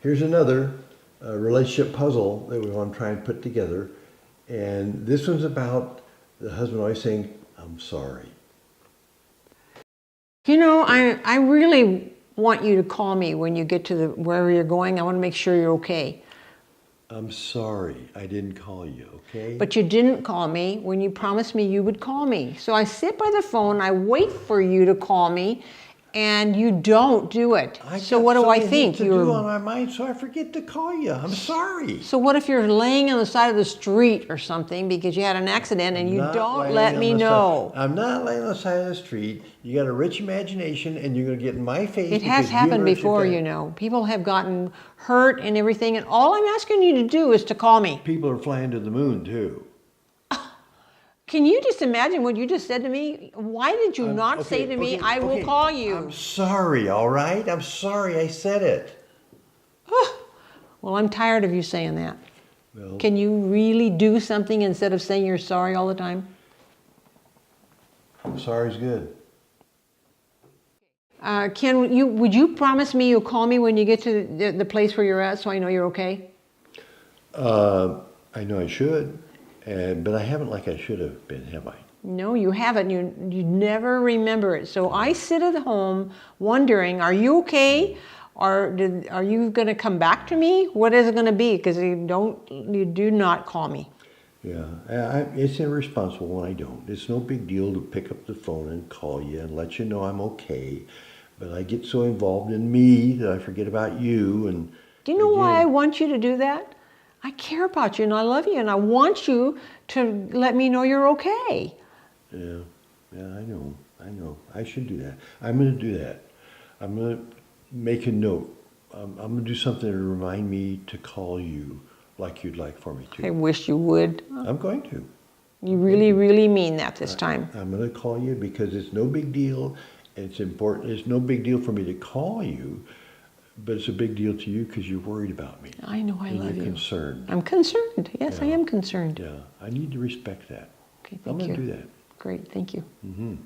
Here's another relationship puzzle that we want to try and put together. And this one's about the husband always saying, I'm sorry. You know, I really want you to call me when you get to wherever you're going. I want to make sure you're okay. I'm sorry I didn't call you, okay? But you didn't call me when you promised me you would call me. So I sit by the phone, I wait for you to call me, and you don't do it. So what do I think? To do on my mind, so I forget to call you. I'm sorry. So what if you're laying on the side of the street or something because you had an accident and you don't let me know? I'm not laying on the side of the street. You got a rich imagination and you're going to get in my face. It has happened before, you know. People have gotten hurt and everything, and all I'm asking you to do is to call me. People are flying to the moon too. Can you just imagine what you just said to me? Why did you not say to me, I will call you? I'm sorry, all right? I'm sorry I said it. Well, I'm tired of you saying that. Well, Can you really do something instead of saying you're sorry all the time? sorry's good. Ken, would you promise me you'll call me when you get to the place where you're at so I know you're okay? I know I should, but I haven't like I should have been, have I? No, you haven't. You never remember it. So I sit at home wondering, are you okay? Or are you going to come back to me? What is it going to be? Because you do not call me. Yeah, it's irresponsible when I don't. It's no big deal to pick up the phone and call you and let you know I'm okay. But I get so involved in me that I forget about you. And do you know why I want you to do that? I care about you and I love you and I want you to let me know you're okay. Yeah, I know. I should do that. I'm going to do that. I'm going to make a note. I'm going to do something to remind me to call you like you'd like for me to. I wish you would. I'm going to. You really, really mean that this time. I'm going to call you because it's no big deal. It's important. It's no big deal for me to call you, but it's a big deal to you because you're worried about me. I know I love you. You're concerned. I'm concerned. Yes, Yeah. I am concerned. Yeah, I need to respect that. Okay, I'm thank going to you. do that. Great, thank you. Mm-hmm.